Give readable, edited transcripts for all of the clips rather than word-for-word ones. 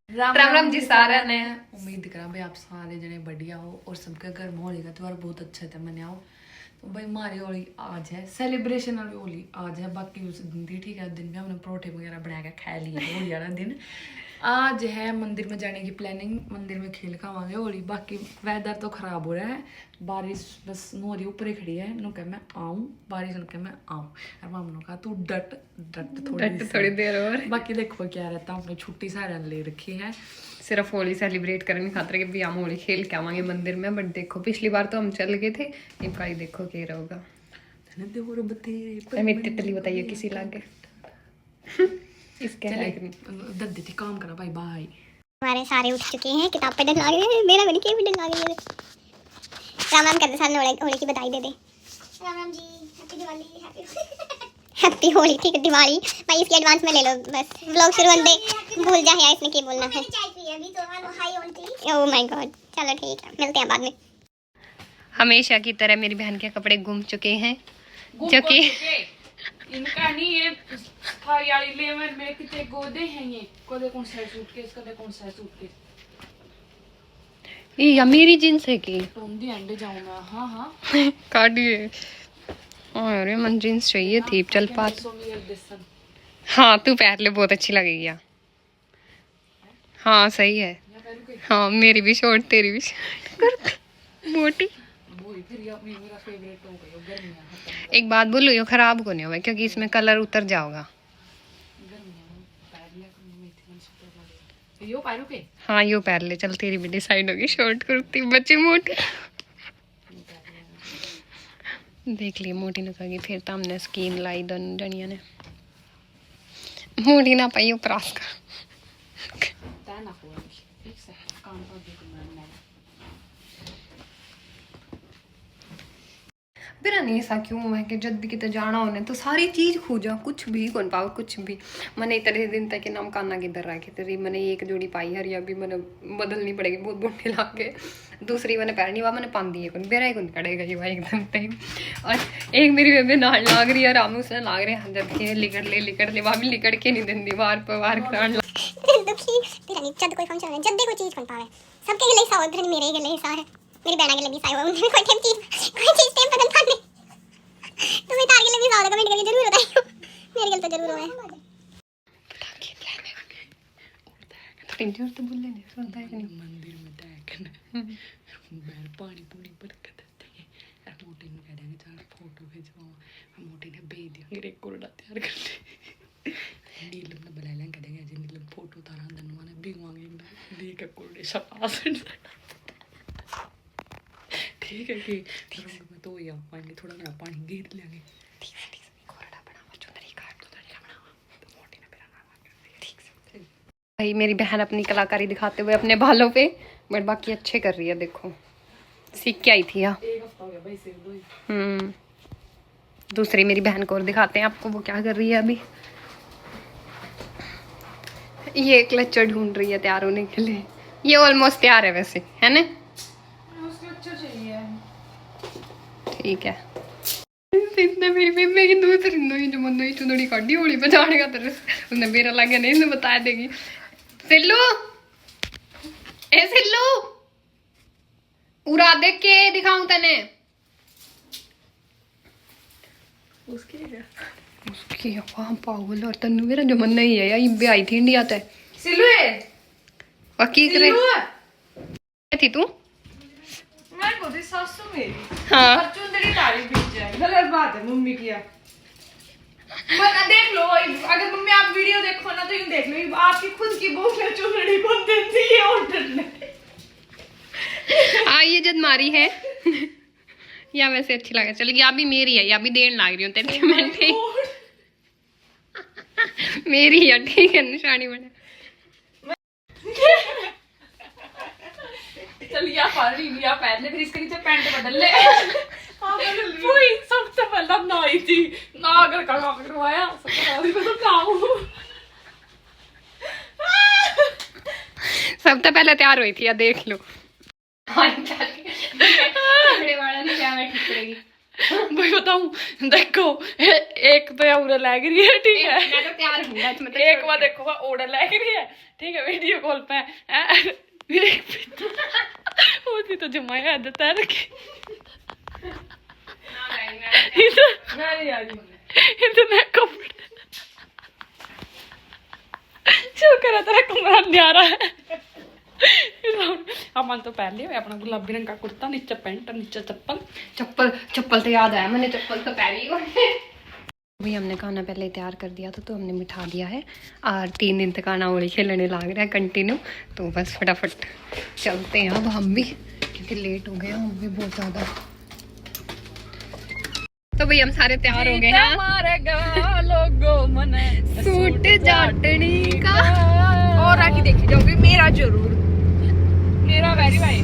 राम राम जी सारा ने। उम्मीद करा भाई आप सारे जने बढ़िया हो और सबके घर में होली का त्योहार बहुत अच्छे से मनाओ। तो भाई हमारी होली आज है, सेलिब्रेशन वाली होली आज है। बाकी उस दिन थी ठीक है, दिन में हमने परोठे वगैरह बना के खा लिए होली वाला दिन। आज है मंदिर में जाने की प्लानिंग, मंदिर में खेल खावांगे होली। बाकी वेदर तो खराब हो रहा है, बारिश बस नोरी ऊपर ही खड़ी है। नु कह मैं आऊँ, बारिश नु कह मैं आऊँ। और मामू कहा तू डट डट थोड़ी देर और। बाकी देखो क्या रहता है, अपनी छुट्टी सारा ले रखी है सिर्फ होली सेलिब्रेट करने खातिर कि भी हम होली खेल के आवांगे मंदिर में। बट देखो पिछली बार तो हम चल गए थे, एक बार देखो क्या रहेगा। मिट्टी तली बताइए किसी लागे इसके दद्दी थी काम करा भाई बाय। हमारे सारे उठ चुके हैं, किताब पे डर लगे हैं, मेरा बनी के भी डर लगे हैं। राम राम करते सामने होली की बधाई दे दे। Ram Ram ji, happy Diwali, happy Holi. ठीक है दिवाली भाई, इसकी एडवांस में ले लो बस। व्लॉग शुरू होने भूल जा यार, इसने क्या बोलना है। ओह माय गॉड, चलो ठीक है, मिलते हैं बाद में। हमेशा की तरह मेरी बहन के कपड़े गुम चुके हैं, जो कि इनका नहीं है थाई वाली लेवन में कितने गोदे हैं ये, कदे कौन सा सूटकेस, कदे कौन सा सूटकेस। ये या मेरी जींस है की टोंदी अंडे जाऊंगा। हां हां काटिए। अरे मन जींस चाहिए थी, चल पात। हाँ तू पहन ले, बहुत अच्छी लगेगी। हाँ सही है। हाँ मेरी भी शॉर्ट, तेरी भी शॉर्ट मोटी। एक बात बोलो, ये खराब को नहीं होगा क्योंकि इसमें कलर उतर जाओगा। हाँ यो पहन ले, चल तेरी भी डिसाइड होगी शॉर्ट कुर्ती, बच्चे मोटी। देख लिए मोटी ने कहा फिर तो हमने स्कीम लाई दोनों जनिया ने। मोटी ना पाई क्रॉस का। फिर नहीं ऐसा क्यों है कि जब भी कितने जाना होने तो सारी चीज खोजा, कुछ भी कौन पाओ कुछ भी। मैंने इतने दिन तक नाम काना किधर रखे तेरी, मैंने एक जोड़ी पाई हरी, अभी मैंने बदलनी पड़ेगी, बहुत बुढ़ी ला के। दूसरी मैंने पहननी हुआ, मैंने पान दी है कौन बेरा ही कौन कड़ेगा ये भाई एकदम टाइम। और एक मेरी बेबे नाल लाग रही है, रामू से लाग रहे हैं जब के लिकड़ ले वहाँ भी लिकड़ के नहीं देंदी बार पर बार करान दुखी तेरा नहीं जब कोई फंक्शन है, जब देखो चीज कौन पावे सबके गले सा उधर मेरे गले सा है, मेरी बहना के लगी सा है, उनमें कोई चीज टाइम पता नहीं। तुम्हें तार के लिए भी सारा कमेंट करके जरूर बताइयो, मेरे गल तो जरूर है। इंजर तो बोल लेने सुनता है कि नहीं। मंदिर में टैकन बैल पानी पूरी बरकत देते हैं। यार मोटी ने कह देंगे चल फोटो खिंचवाओ, हम मोटी ने भेज दिया रे कोड़ा तैयार कर ले। नीलम ने बुला लेंगे, कह देंगे अजय नीलम फोटो तारा धनवा ने भिगवाएंगे ना देख के कोड़े सपासन। ठीक है कि ठीक है तो या पानी थोड़ा ना पानी गिर लेंगे। ठीक है कोड़ा बनावा चुंदरी काट तो तरीका बनावा तो मोटी ने मेरा नाम कर दिया। ठीक है भाई मेरी बहन अपनी कलाकारी दिखाते हुए अपने बालों पे बट बाकी अच्छे कर रही है, देखो सीख के आई थी। यहाँ एक हफ्ता हो गया भाई सिर्फ दो ही। दूसरी मेरी बहन को और दिखाते हैं आपको, वो क्या कर रही है अभी। ये क्लचर ढूंढ रही है तैयार होने के लिए, ये ऑलमोस्ट तैयार है वैसे, है ना। ठीक है इसने मेरी बेबे की दूसरी नई जो मन चुंदड़ी काटी होली बजाने का तरह उसने मेरा लगे नहीं से बता देगी। सिल्लू ए सिल्लू उड़ा देख के दिखाऊं तने उसकी वहां पागल और तन्नू मेरा जो मन नहीं है यार, ये आई थी इंडिया तक। सिल्लू है वकी करे थी तू। मैं को दी सासू मेरी हाँ चुंदड़ी तारीफ बीच जाए, गलत बात है मम्मी की। देख लो अगर मम्मी आप वीडियो देखो ना तो यूं देख लो, आपकी खुद की बहू ने चुंदड़ी कौन देती है ऑर्डर ने। ये जद मारी है या वैसे अच्छी लगे चल, या भी मेरी है या भी देन लाग रही हूँ तेरे कमेंट मेरी है ठीक है निशानी बने। चल या पार लिया पहले, फिर इसके नीचे पैंट बदल ले। वही सबसे पहला नाई थी ना, अगर काम करवाया सब तो पहले तैयार हुई थी, या देख लो। बताऊं, देखो एक तो उड़ा लग रही है, ठीक है, मैं तो तैयार हूं गाइस, मतलब एक बार देखो उड़ा लग रही है, ठीक है, वीडियो कॉल पे वो भी तो जमाया है तैर के इतना कपड़े शुक्र है तेरा कमरा न्यारा है। अमन तो पहन लिया अपना गुलाबी रंग का कुर्ता, नीचे पैंट और नीचे चप्पल। चप्पल तो याद आया, मैंने चप्पल तो पहनी है। अभी हमने खाना पहले तैयार कर दिया था, तो हमने बिठा दिया है और 3 दिन तक खाना होली खेलने लग रहा है कंटिन्यू। तो बस फटाफट चलते हैं अब हम भी, क्योंकि लेट हो गए हम भी बहुत ज़्यादा। तो भाई हम सारे तैयार हो गए हैं, लोगो मन सूट जाटनी का। और राखी देखी जाओगी, मेरा जरूर, मेरा वेरी भाई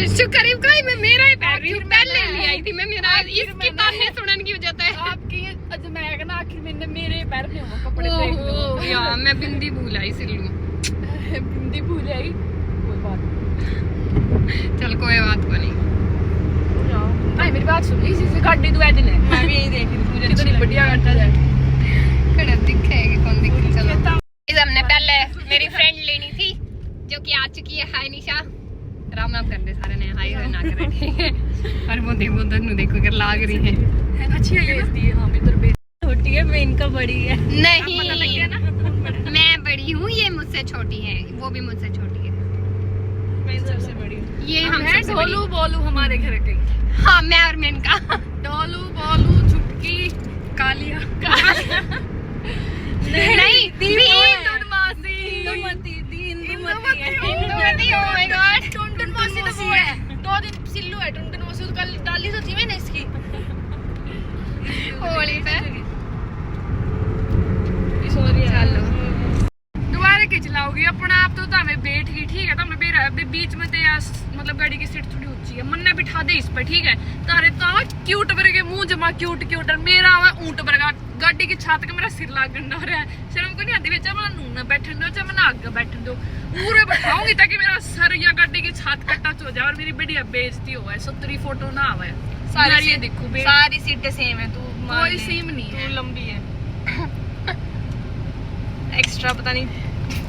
शुक्र है भाई, मैं मेरा ही पहन रही हूँ, पहले ले आई थी मैं, मेरा इसकी ताने सुनने की वजह से आपकी अजमैक ना आखिर मैंने मेरे पैर में हो कपड़े देख लो यार, मैं बिंदी भूल आई सिल्लू, बिंदी भूल आई, कोई बात चल कोई बात को नहीं। भाई मेरी बात सुन, इसी गाड़ी तो दिन है, मैं भी यही देख रही हूं, कितनी बढ़िया गाड़ी है, कड़क दिखेगी कौन दिखे। चलो हमने पहले मेरी फ्रेंड लेनी थी जो कि आ चुकी है, हाय निशा, राम राम कर दे सारे ने, हाय हाय ना करे, ठीक है। और वो देखो उधर नु देखो कर लाग रही है, अच्छी है ये, हां इधर बेच छोटी है, मैं इनका बड़ी है, नहीं पता लग गया ना, मैं बड़ी हूँ, ये मुझसे छोटी है, वो भी मुझसे छोटी है, मैं सबसे बड़ी हूं, ये हम सबसे बड़ी। ढोलू बोलू हमारे घर के, हाँ मैं और मैं इनका ढोलू बोलू चुटकी कालिया नहीं मासी Indumati, oh my God, Tuntun मासी तो वो है, 2 दिन सिल्लू है टुनटुन मासी, तो कल डाली तो थी मैंने इसकी होली पे चलो दोबारा के चलाओगी अपना आप, तो हमें बैठ गई, ठीक है, तो हमें बीच में मतलब गाड़ी की सीट थोड़ी ऊंची है, मन्ने बिठा दे इस पर, ठीक है, तारे तो क्यूट वर्गे मुंह जमा क्यूट क्यूट, मेरा ऊंट वर्गा, गाड़ी की छत का मेरा सिर लागन हो रहा है, शर्म को नहीं आती, बेचा मैं नूना बैठन दो, चाहे मैं आगे बैठन दो, पूरे बैठाऊंगी ताकि मेरा सर या गाड़ी की छत का टच हो जाए और मेरी बढ़िया बेइज्जती हो, 70 फोटो ना आवे, सारी ये देखो सारी सीटें सेम है, तू कोई सेम नहीं है, तू लंबी है, एक्स्ट्रा पता नहीं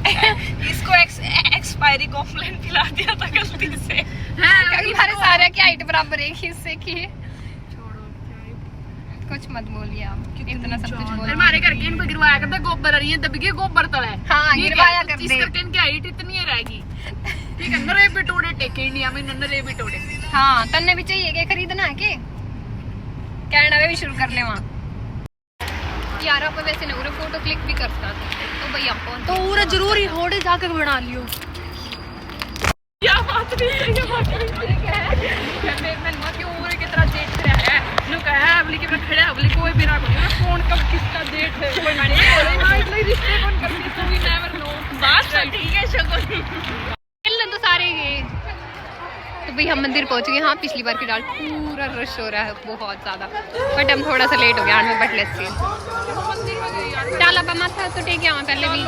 इसको एक्सपायरी कॉम्प्लेन पिला दिया था गलती से, हमारे सारे की हाइट बराबर एक हिस्से की है। कुछ मत बोलिए आप, इतना सब कुछ बोल, हमारे घर के इन पे गिरवाया करते गोबर आ रही है, दब के गोबर तले, हाँ गिरवाया कर इस दे, करके इनकी हाइट इतनी रहेगी, ठीक है, नरे भी टोड़े टेके इंडिया में, नरे भी टोड़े, हाँ तन्ने भी चाहिए के खरीदना है के कनाडा में भी शुरू कर ले वहाँ यार, आप वैसे ना फोटो क्लिक भी कर सकते हैं, तो भाई आपको तो पूरा जरूरी होड़े जाकर बना लियो, क्या बात नहीं सही है, बात नहीं सही है, मैं क्यों पूरे की तरह देख रहा है, नु कहा है अबली के मैं खड़ा अबली कोई भी ना कोई कौन कब किसका डेट है, कोई माने नहीं रिश्ते कौन करती, तू भी नेवर नो, बात तो ठीक है शगुन, मिलने तो सारे गए। तो भाई हम मंदिर पहुंच गए, हाँ पिछली बार की डाल पूरा रश हो रहा है बहुत ज्यादा, बट हम थोड़ा सा लेट हो गया, हमें बटलेस से चल अब माथा तो टेक आवा पहले भी,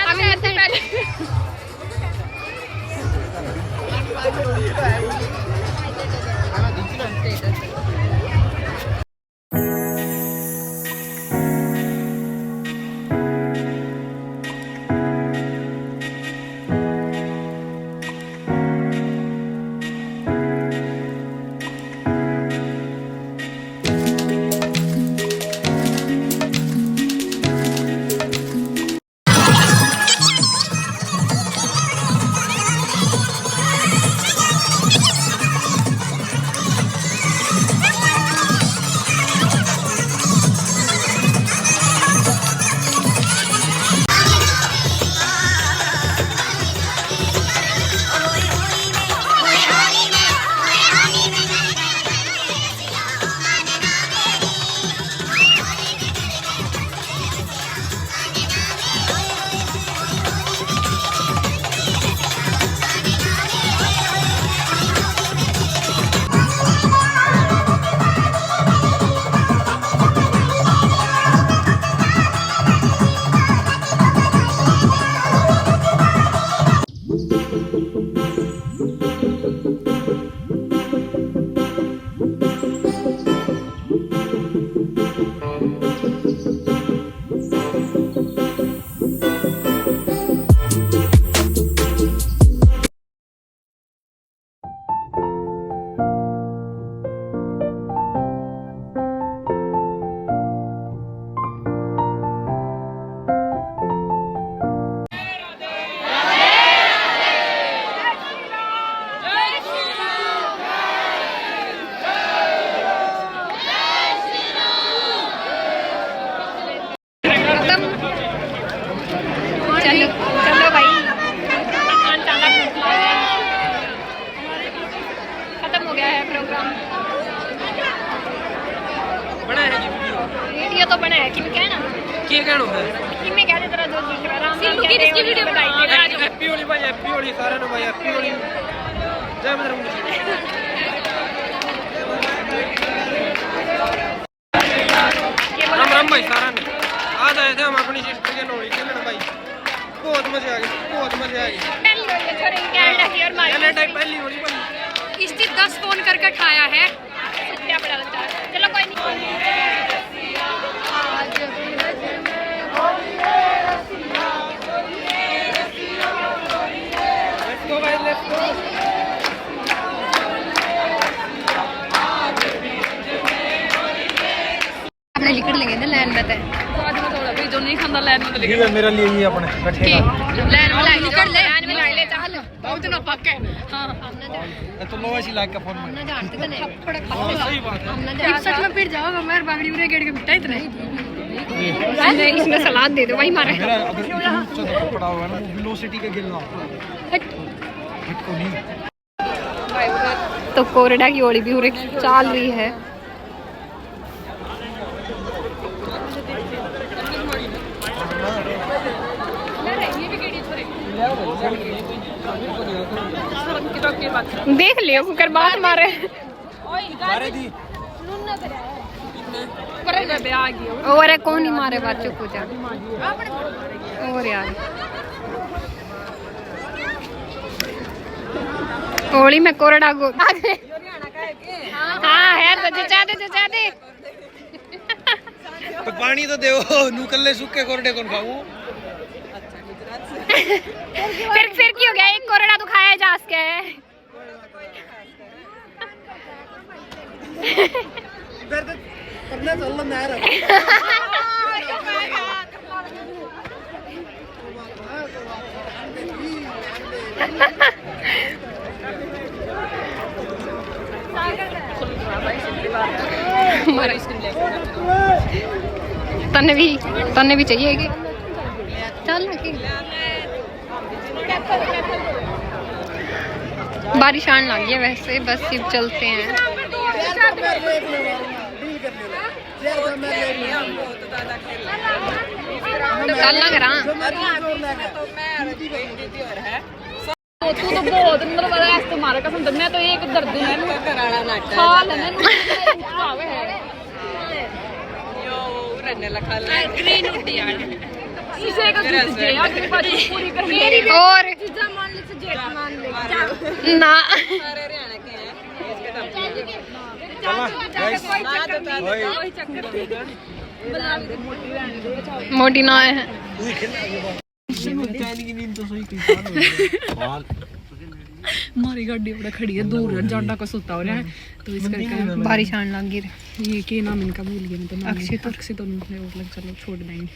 अभी मत्था पहले है प्रोग्राम बड़ा है जी वीडियो तो बना है कि क्या ना क्या कहनो है कि मैं कह दे तेरा जो दिख रहा राम सिंधु की इसकी वीडियो बनाई थी हैप्पी होली भाई हैप्पी होली सारे नु भाई हैप्पी होली जय माता दी राम राम भाई सारा ने आज आए थे हम अपनी सिस्टर के होली खेलने भाई बहुत मजा आ गया पहली होली छोरे कनाडा की और मारी पहले टाइम पहली होली भाई इसकी 10 फोन करके ठाया है सत्या बड़ा लगता है चलो कोई नहीं लेट्स गो भाई लेट्स गो अपने लिखड़ लेंगे ना लाइन में तो आज मैं थोड़ा भी जो नहीं खांदा लाइन में ठीक है मेरा लिए ये अपने बैठे लाइन में लिखड़ ले लाइन में ले चल बहुत ना पक्का है हां तो लो ऐसी लाइक का फोन में ना जानते तो नहीं थोड़ा सही बात है हमने सच में फिर जाओगे मेरे बागड़ी उरे गेट के बिटा इतना नहीं इसमें सलाद दे दो वही मारे मेरा अगर चलो पड़ा हुआ है ना वेलोसिटी का गिरना हट को नहीं तो कोरडा की होली भी उरे चाल रही है देख लियो कुकर बात मारे मारे दी और है कौन ही मारे बात चुप हो जा और यार होली में कोरडा गो हाँ है तो जचा दे तो पानी तो देओ नुकल्ले सूखे कोरडे कौन खाऊं फिर की हो गया एक कोरडा तो खाया जा सके करने चल ना यार तन्ने भी चाहिए कि चल ना कि बारिश आने लगी है वैसे बस सिर्फ चलते हैं चल लग रहा तू तो बहुत मतलब ऐसे तुम्हारा कसम तो मैं तो एक दर्द है कराना नाटक खा लेने खावे है यो रन्ने लखा ले ग्रीन उठी यार इसे का दूध जे अगली बार पूरी कर मेरी और चीजा मान ले से जेठ मान ले ना सारे हरियाणा के हैं इसके दम चला गाइस कोई चक्कर मोटी ना है हमारी गाड़ी बड़ा खड़ी है दूर है जांडा का सुता हो रहा है तो इस करके बारिश आने लगी रे ये के नाम इनका भूल गया मैं तो अक्षय तो मतलब चलो छोड़ देंगे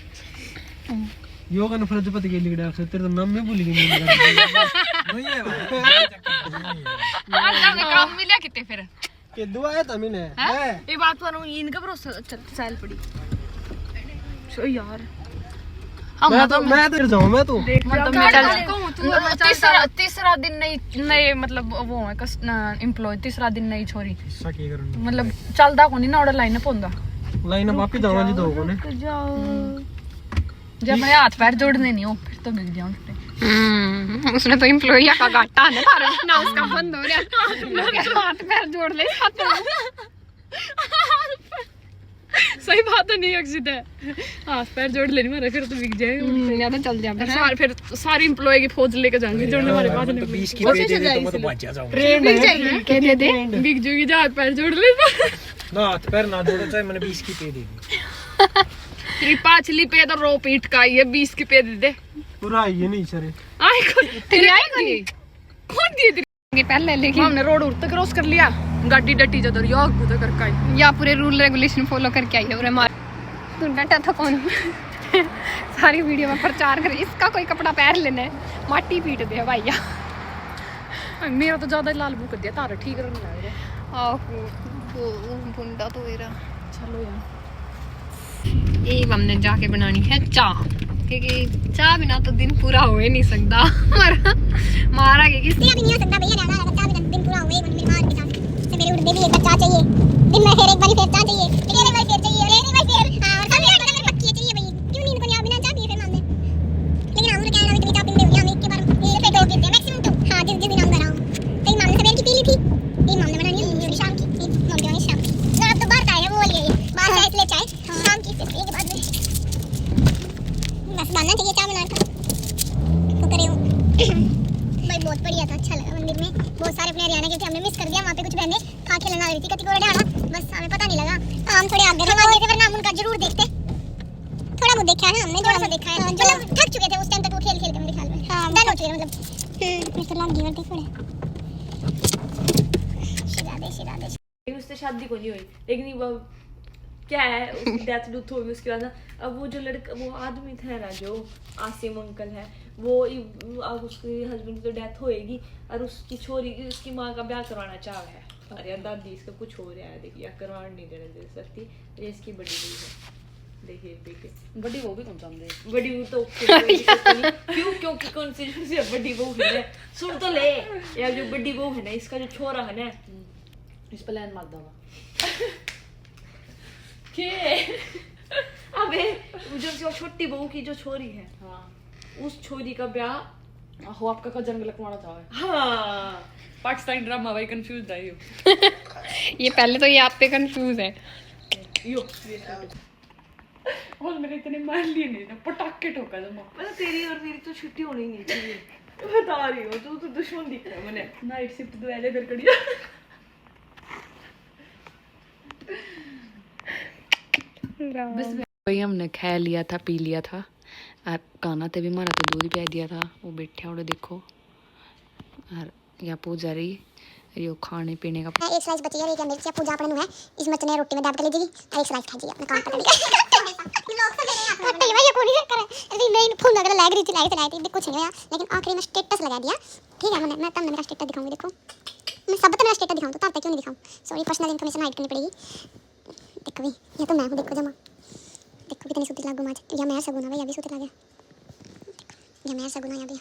योगा ने प्रजापति के लिए अक्षर तेरे तो नाम में भूल गई नहीं है काम मिला कितने फिर के दुआ है तमिने है ये बात पर इनका भरोसा चल पड़ी सो यार मैं तो जाऊं मैं तो तीसरा दिन नई मतलब वो है एम्प्लॉय तीसरा दिन नई छोरी सकी करन मतलब चलदा को नहीं ना ऑर्डर लाइन पोंदा लाइन वापस जाऊं जी दो को ने जब मैं हाथ पैर जोड़ने नहीं हो फिर तो बिक जाऊं उसने तो एम्प्लॉई का घाटा है ना ना उसका बंद हो रहा हाथ पैर जोड़ ले सही बात है नहीं अक्षित है हाथ पैर जोड़ लेनी मारे फिर तो बिक जाएगा या तो चल जा फिर सारी एम्प्लॉय की फौज लेके जाएंगे जोड़ने वाले बाद में 20 की पे दे तो मैं तो बच जाऊं बिक जाएगी के दे दे बिक जाएगी जब हाथ पैर जोड़ ले ना हाथ पैर ना जोड़ो चाहे मैंने 20 की पे दे दी तेरी पाछली पे तो रो पीट का ये 20 की पे दे दे पूरा ये नहीं सरे आई तेरी आई कोनी कौन दिए तेरी पहले लेकिन हमने रोड उड़ते क्रॉस कर लिया गाड़ी डटी जदर या गुदा कर काई या पूरे रूल रेगुलेशन फॉलो करके आई है और मार तू डटा था कौन सारी वीडियो में प्रचार कर इसका कोई कपड़ा पहन लेना है माटी पीट दे भैया मेरा तो ज्यादा लाल बुक दिया तारा ठीक रंग लग रहा आहो वो बुंडा तो मेरा चलो यार ये हमने जाके बनानी है चाह क्योंकि चाह बिना तो दिन पूरा हो ही नहीं सकता मारा के किस भी नहीं हो सकता भैया रहना चाह बिना दिन पूरा हुए मेरे मार के साथ से मेरे एक बार फिर चाह चाहिए, फिर एक बार फिर चाहिए, और एक बार फिर हां, और सब एक बार पक्की चाहिए भाई। क्यों नींद को नहीं आ बिना चाह पिए फिर मान दे। लेकिन हम कहना भी इतनी चाह पीते हुए हम एक के बार ये फिर 2 पीते हैं मैक्सिमम 2। हां, जिस दिन हम घर आऊं तो इमाम ने सवेर की पी ली थी, इमाम ने बनानी है शाम की, मम्मी ने शाम की। ना अब तो बाहर का है वो ले गई बाहर से इसलिए चाय शाम की फिर एक बाद में बस बनना चाहिए चाय बना था तो करे हो। भाई बहुत बढ़िया था, अच्छा लगा मंदिर में। बहुत सारे अपने हरियाणा के थे, हमने मिस कर दिया। वहाँ पे कुछ बहनें खा खेलने आ रही थी, कति को डाला, बस हमें पता नहीं लगा। हम थोड़े आगे थे वहाँ थे, वरना हम उनका जरूर देखते। थोड़ा बहुत देखा है ना हमने, थोड़ा सा देखा है, मतलब थक चुके थे उस टाइम तक वो खेल खेल के मेरे ख्याल में। हां, डन हो चुके मतलब। फिर तो लग गई वर्दी थोड़े शिरादे उससे शादी को नहीं हुई, लेकिन वो क्या है उसकी डेथ डूथ हो गई। उसके बाद ना अब वो जो लड़का वो आदमी था ना जो आसिम अंकल है वो अब उसके हस्बैंड की तो डेथ होएगी और उसकी छोरी उसकी माँ का ब्याह करवाना चाह है। अरे यार दादी इसका कुछ हो रहा है, देखिए करवाने नहीं देने दे सकती। ये इसकी बड़ी बहू है, देखिए बड़ी वो भी कौन समझे। बड़ी बहू तो क्यों क्योंकि कौन सी बड़ी बहू है, सुन तो ले यार। जो बड़ी बहू है ना इसका जो छोरा है ना इस पे लाइन मार दूंगा के अबे जो छोटी बहू की जो छोरी है हाँ उस छोरी का ब्याह हो आपका कजन गलत मारा था। हाँ पाकिस्तानी ड्रामा भाई कंफ्यूज रही हो। ये पहले तो ये आप पे कंफ्यूज है। यो और मैंने इतने मार लिए नहीं ना, पटाखे ठोका था मतलब तेरी और मेरी तो छुट्टी होनी नहीं चाहिए। बता रही हो तू तो दुश्मन दिख रहा है मैंने। नाइट शिफ्ट तो ऐसे कर करिया। भाई हमने खा लिया था, पी लिया था और काना ते भी मारा तो दूध पिया दिया था। वो बैठे और देखो और यहाँ पूजा रही यो खाने पीने का। एक स्लाइस बची है, एक मिर्च या पूजा अपने है इस मिर्च ने रोटी में दाब कर लीजिए और एक स्लाइस खा लीजिए अपना काम पता नहीं। लोग तो मेरे हाथ में भाई ये कोनी कर अभी मैं फोन लगा लग रही थी लाइट चलाई थी कुछ नहीं हुआ, लेकिन आखिरी में स्टेटस लगा दिया। ठीक है मैं तब मेरा स्टेटस दिखाऊंगी। देखो मैं सब तो मेरा स्टेटस दिखाऊं तो तब तक क्यों नहीं दिखाऊं, सॉरी पर्सनल इन्फॉर्मेशन हाइड करनी पड़ेगी। देखो भाई ये तो मैं हूं, देखो जमा देखो कितनी सूती लागू माज या मैं सगुना भाई अभी सूती लगे या मैं सगुना या भी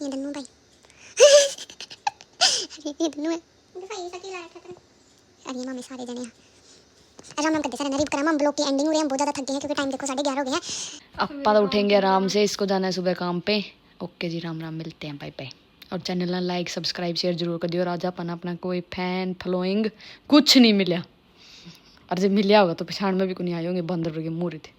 ये दन्नू भाई ये दन्नू है भाई सकी लाया था अरे मां में सारे जने आराम करते सारे नरीब कराम। हम ब्लॉग की एंडिंग हो रही है, हम बहुत ज्यादा थक गए हैं क्योंकि टाइम देखो 11:30 हो गया है। अपा तो उठेंगे आराम से, इसको जाना है सुबह काम पे। ओके जी, राम राम, मिलते हैं, बाय बाय। और चैनल ना लाइक सब्सक्राइब शेयर जरूर कर दियो। राजा अपना कोई फैन फॉलोइंग कुछ नहीं मिला, और जब मिलिया होगा तो पछाड़ में भी को नहीं आए होंगे बंदर के मुँह थे।